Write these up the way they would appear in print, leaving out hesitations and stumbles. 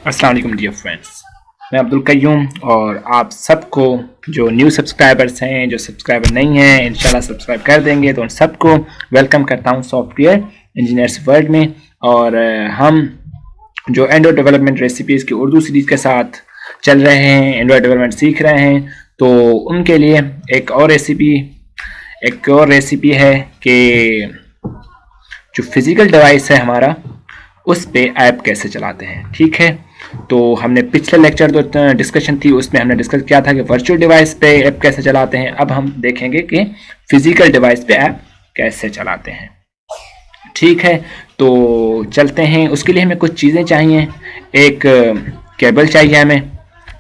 अस्सलाम वालेकुम dear friends, मैं अब्दुल कय्यूम और आप सबको जो न्यू सब्सक्राइबर्स हैं, जो सब्सक्राइबर नहीं हैं, इंशाल्लाह सब्सक्राइब कर देंगे तो उन सबको वेलकम करता हूं सॉफ्टवेयर इंजीनियर्स वर्ल्ड में। और हम जो एंड्रॉयड डेवलपमेंट रेसिपीज़ की उर्दू सीरीज़ के साथ चल रहे हैं, एंड्रॉयड डेवलपमेंट सीख रहे हैं, तो उनके लिए एक और रेसिपी है कि जो फिज़िकल डिवाइस है हमारा, उस पे ऐप कैसे चलाते हैं। ठीक है, तो हमने पिछले लेक्चर जो डिस्कशन थी उसमें हमने डिस्कस किया था कि वर्चुअल डिवाइस पे ऐप कैसे चलाते हैं। अब हम देखेंगे कि फिजिकल डिवाइस पे ऐप कैसे चलाते हैं। ठीक है, तो चलते हैं। उसके लिए हमें कुछ चीज़ें चाहिए। एक केबल चाहिए हमें,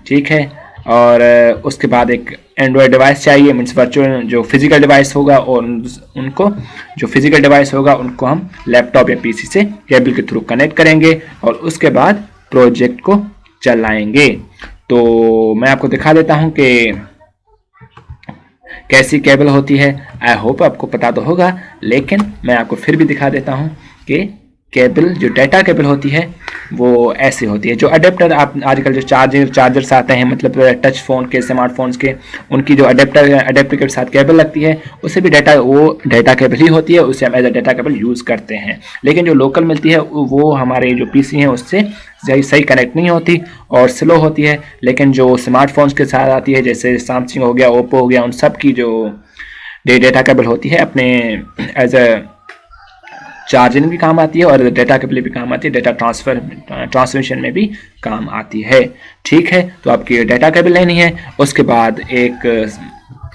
ठीक है, और उसके बाद एक एंड्रॉयड डिवाइस चाहिए, मीन्स वर्चुअल जो फिजिकल डिवाइस होगा, और उनको जो फिजिकल डिवाइस होगा उनको हम लैपटॉप या पीसी से केबल के थ्रू कनेक्ट करेंगे और उसके बाद प्रोजेक्ट को चलाएंगे। तो मैं आपको दिखा देता हूं कि कैसी केबल होती है। आई होप आपको पता तो होगा, लेकिन मैं आपको फिर भी दिखा देता हूं कि केबल जो डाटा केबल होती है वो ऐसी होती है। जो अडेप्टर आप आजकल जो चार्जर्स आते हैं, मतलब टच फ़ोन के, स्मार्टफोन्स के, उनकी जो अडेप्टर के साथ केबल लगती है, उससे भी डाटा केबल ही होती है, उसे हम as a data cable use करते हैं। लेकिन जो लोकल मिलती है वो हमारे जो पीसी हैं उससे सही कनेक्ट नहीं होती और स्लो होती है। लेकिन जो स्मार्टफोन्स के साथ आती है, जैसे सैमसंग हो गया, ओप्पो हो गया, उन सब की जो डाटा केबल होती है अपने एज अ चार्जिंग भी काम आती है और डाटा केबल भी काम आती है, डाटा ट्रांसमिशन में भी काम आती है। ठीक है, तो आपकी डाटा केबल लेनी है। उसके बाद एक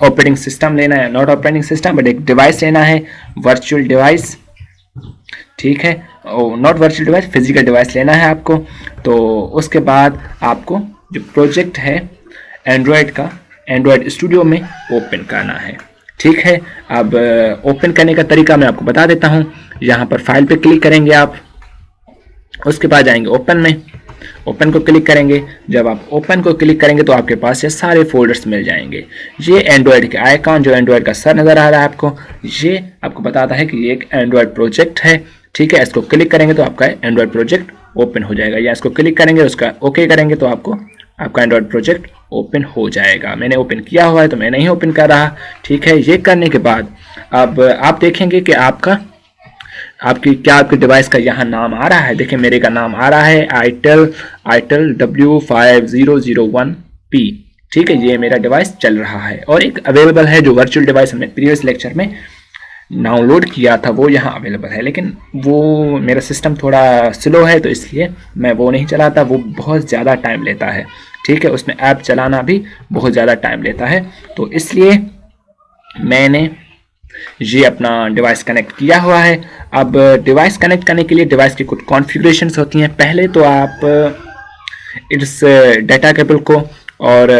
ऑपरेटिंग सिस्टम लेना है, नॉट ऑपरेटिंग सिस्टम बट एक डिवाइस लेना है, वर्चुअल डिवाइस। ठीक है, not virtual device, physical device लेना है आपको। तो उसके बाद आपको जो प्रोजेक्ट है एंड्रॉयड का, एंड्रॉयड स्टूडियो में ओपन करना है। ठीक है, अब ओपन करने का तरीका मैं आपको बता देता हूं। यहाँ पर फाइल पे क्लिक करेंगे आप, उसके बाद जाएंगे ओपन में, ओपन को क्लिक करेंगे। जब आप ओपन को क्लिक करेंगे तो आपके पास ये सारे फोल्डर्स मिल जाएंगे। ये एंड्रॉयड के आइकॉन, जो एंड्रॉयड का सर नज़र आ रहा है आपको, ये आपको बताता है कि ये एक एंड्रॉयड प्रोजेक्ट है। ठीक है, इसको क्लिक करेंगे तो आपका एंड्रॉयड प्रोजेक्ट ओपन हो जाएगा, या इसको क्लिक करेंगे, उसका ओके करेंगे तो आपका एंड्रॉयड प्रोजेक्ट ओपन हो जाएगा। मैंने ओपन किया हुआ है तो मैं नहीं ओपन कर रहा। ठीक है, ये करने के बाद अब आप देखेंगे कि आपके डिवाइस का यहाँ नाम आ रहा है। देखिए, मेरे का नाम आ रहा है आईटेल W5001P। ठीक है, ये मेरा डिवाइस चल रहा है और एक अवेलेबल है जो वर्चुअल डिवाइस हमने प्रीवियस लेक्चर में डाउनलोड किया था, वो यहाँ अवेलेबल है। लेकिन वो मेरा सिस्टम थोड़ा स्लो है तो इसलिए मैं वो नहीं चलाता, वो बहुत ज़्यादा टाइम लेता है। ठीक है, उसमें ऐप चलाना भी बहुत ज़्यादा टाइम लेता है, तो इसलिए मैंने ये अपना डिवाइस कनेक्ट किया हुआ है। अब डिवाइस कनेक्ट करने के लिए डिवाइस की कुछ कॉन्फ़िगरेशंस होती हैं। पहले तो आप इस डाटा केबल को और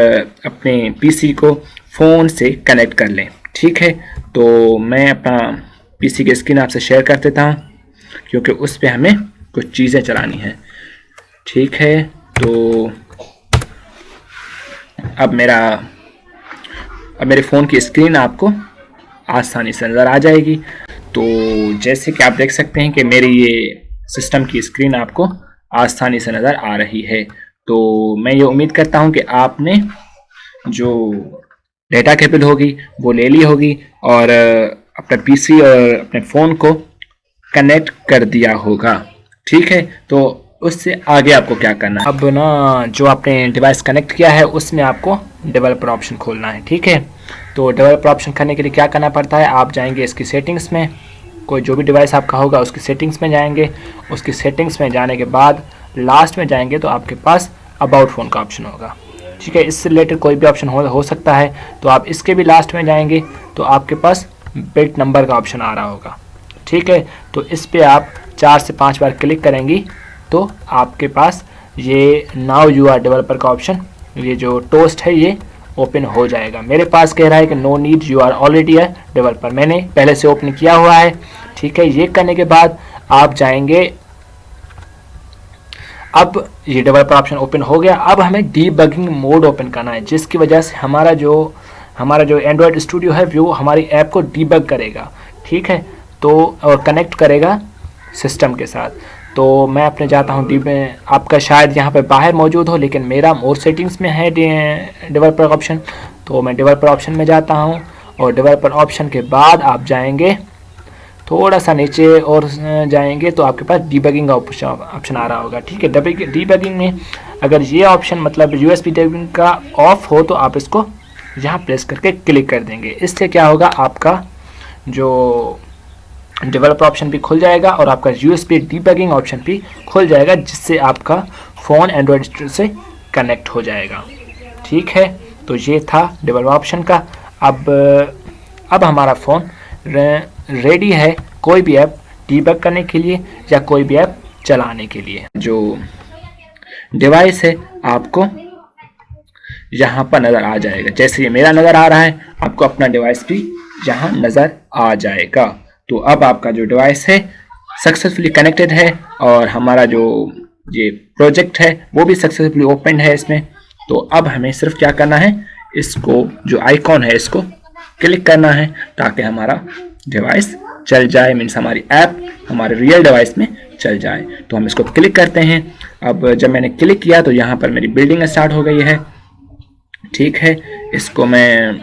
अपने पीसी को फ़ोन से कनेक्ट कर लें। ठीक है, तो मैं अपना पीसी की स्क्रीन आपसे शेयर कर देता हूँ, क्योंकि उस पर हमें कुछ चीज़ें चलानी हैं। ठीक है, तो अब मेरे फ़ोन की स्क्रीन आपको आसानी से नज़र आ जाएगी। तो जैसे कि आप देख सकते हैं कि मेरी ये सिस्टम की स्क्रीन आपको आसानी से नज़र आ रही है। तो मैं ये उम्मीद करता हूँ कि आपने जो डाटा केबल होगी वो ले ली होगी और अपने पीसी और अपने फ़ोन को कनेक्ट कर दिया होगा। ठीक है, तो उससे आगे आपको क्या करना है। अब ना, जो आपने डिवाइस कनेक्ट किया है उसमें आपको डेवलपर ऑप्शन खोलना है। ठीक है, तो डेवलपर ऑप्शन करने के लिए क्या करना पड़ता है, आप जाएंगे इसकी सेटिंग्स में, कोई जो भी डिवाइस आपका होगा उसकी सेटिंग्स में जाएंगे। उसकी सेटिंग्स में जाने के बाद लास्ट में जाएंगे तो आपके पास अबाउट फ़ोन का ऑप्शन होगा। ठीक है, इससे रिलेटेड कोई भी ऑप्शन हो सकता है, तो आप इसके भी लास्ट में जाएंगे तो आपके पास बिट नंबर का ऑप्शन आ रहा होगा। ठीक है, तो इस पर आप 4 से 5 बार क्लिक करेंगी तो आपके पास ये नाउ यू आर डेवलपर का ऑप्शन, ये जो टोस्ट है, ये ओपन हो जाएगा। मेरे पास कह रहा है कि no need, you are already a developer, मैंने पहले से ओपन किया हुआ है। ठीक है, ये करने के बाद आप जाएंगे, अब ये डेवलपर ऑप्शन ओपन हो गया। अब हमें डीबगिंग मोड ओपन करना है, जिसकी वजह से हमारा जो एंड्रॉयड स्टूडियो है वो हमारी ऐप को डीबग करेगा। ठीक है, तो और कनेक्ट करेगा सिस्टम के साथ। तो मैं अपने जाता हूँ आपका शायद यहाँ पे बाहर मौजूद हो, लेकिन मेरा मोर सेटिंग्स में है डेवलपर ऑप्शन। तो मैं डेवलपर ऑप्शन में जाता हूँ और डेवलपर ऑप्शन के बाद आप जाएंगे थोड़ा सा नीचे और जाएंगे तो आपके पास डीबगिंग का ऑप्शन आ रहा होगा। ठीक है, डीबगिंग में अगर ये ऑप्शन मतलब यूएसबी डीबगिंग का ऑफ हो तो आप इसको यहाँ प्रेस करके क्लिक कर देंगे। इससे क्या होगा, आपका जो डेवलपर ऑप्शन भी खुल जाएगा और आपका यूएसबी डीबगिंग ऑप्शन भी खुल जाएगा, जिससे आपका फ़ोन एंड्रॉयड स्टूडियो से कनेक्ट हो जाएगा। ठीक है, तो ये था डेवलपर ऑप्शन का। अब हमारा फ़ोन रेडी है कोई भी ऐप डीबग करने के लिए या कोई भी ऐप चलाने के लिए। जो डिवाइस है आपको यहाँ पर नज़र आ जाएगा, जैसे ये मेरा नज़र आ रहा है आपको अपना डिवाइस भी यहाँ नज़र आ जाएगा। तो अब आपका जो डिवाइस है सक्सेसफुली कनेक्टेड है और हमारा जो ये प्रोजेक्ट है वो भी सक्सेसफुली ओपन है इसमें। तो अब हमें सिर्फ क्या करना है, इसको जो आइकॉन है इसको क्लिक करना है ताकि हमारा डिवाइस चल जाए, मीन्स हमारी ऐप हमारे रियल डिवाइस में चल जाए। तो हम इसको क्लिक करते हैं। अब जब मैंने क्लिक किया तो यहाँ पर मेरी बिल्डिंग स्टार्ट हो गई है। ठीक है, इसको मैं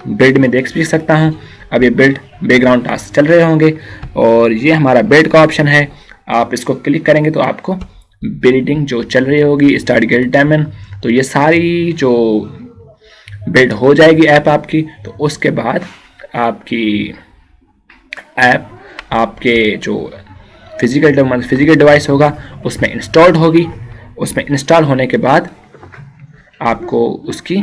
बिल्ड में देख भी सकता हूँ। अब ये बिल्ड बैकग्राउंड टास्क चल रहे होंगे और ये हमारा बिल्ड का ऑप्शन है। आप इसको क्लिक करेंगे तो आपको बिल्डिंग जो चल रही होगी स्टार्ट गिल्ड डायमंड, तो ये सारी जो बिल्ड हो जाएगी ऐप आपकी। तो उसके बाद आपकी ऐप आपके जो फिजिकल डिवाइस होगा उसमें इंस्टॉल्ड होगी। उसमें इंस्टॉल होने के बाद आपको उसकी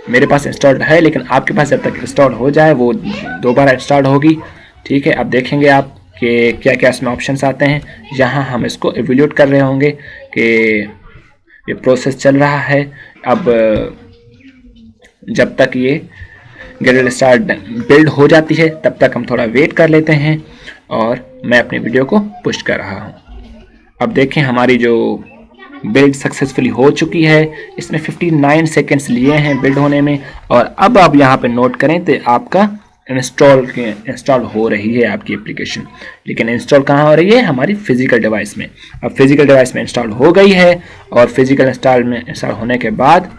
मेरे पास इंस्टॉल्ड है, लेकिन आपके पास जब तक इंस्टॉल हो जाए वो दोबारा इंस्टॉल होगी। ठीक है, अब देखेंगे आप कि क्या क्या इसमें ऑप्शंस आते हैं। यहाँ हम इसको एवेल्यूएट कर रहे होंगे कि ये प्रोसेस चल रहा है। अब जब तक ये गेट स्टार्ट बिल्ड हो जाती है तब तक हम थोड़ा वेट कर लेते हैं और मैं अपनी वीडियो को पुश कर रहा हूँ। अब देखें हमारी जो बिल्ड सक्सेसफुली हो चुकी है। इसमें 59 सेकेंड्स लिए हैं बिल्ड होने में। और अब आप यहाँ पे नोट करें तो आपका इंस्टॉल हो रही है आपकी एप्लीकेशन, लेकिन इंस्टॉल कहाँ हो रही है, हमारी फिजिकल डिवाइस में। अब फिजिकल डिवाइस में इंस्टॉल हो गई है और फिजिकल इंस्टॉल होने के बाद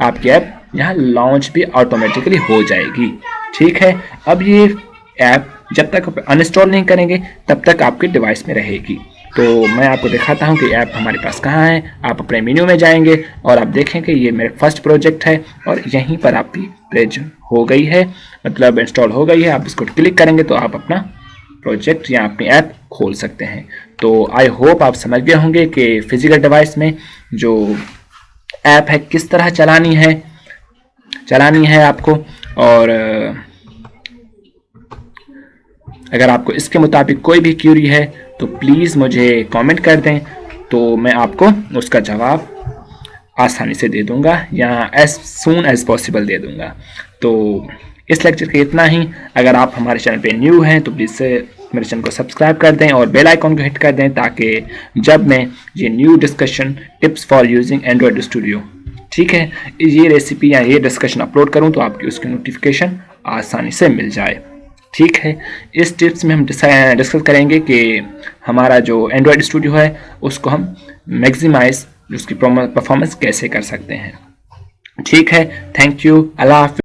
आपकी ऐप यहाँ लॉन्च भी ऑटोमेटिकली हो जाएगी। ठीक है, अब ये ऐप जब तक आप अनइंस्टॉल नहीं करेंगे तब तक आपके डिवाइस में रहेगी। तो मैं आपको दिखाता हूँ कि ऐप हमारे पास कहाँ है। आप अपने मेन्यू में जाएंगे और आप देखेंगे ये मेरे फर्स्ट प्रोजेक्ट है और यहीं पर आपकी पेज हो गई है, मतलब इंस्टॉल हो गई है। आप इसको क्लिक करेंगे तो आप अपना प्रोजेक्ट या अपनी ऐप खोल सकते हैं। तो आई होप आप समझ गए होंगे कि फिजिकल डिवाइस में जो ऐप है किस तरह चलानी है आपको। और अगर आपको इसके मुताबिक कोई भी क्यूरी है तो प्लीज़ मुझे कमेंट कर दें, तो मैं आपको उसका जवाब आसानी से दे दूंगा या एज सून एज पॉसिबल दे दूंगा। तो इस लेक्चर के इतना ही। अगर आप हमारे चैनल पे न्यू हैं तो प्लीज़ से मेरे चैनल को सब्सक्राइब कर दें और बेल आइकॉन को हिट कर दें ताकि जब मैं ये new discussion tips for using Android studio, ठीक है, ये रेसिपी या ये डिस्कशन अपलोड करूं तो आपकी उसकी नोटिफिकेशन आसानी से मिल जाए। ठीक है, इस टिप्स में हम डिस्कस करेंगे कि हमारा जो एंड्रॉयड स्टूडियो है उसको हम मैक्सिमाइज उसकी परफॉर्मेंस कैसे कर सकते हैं। ठीक है, थैंक यू, अल्लाह हाफ़िज़।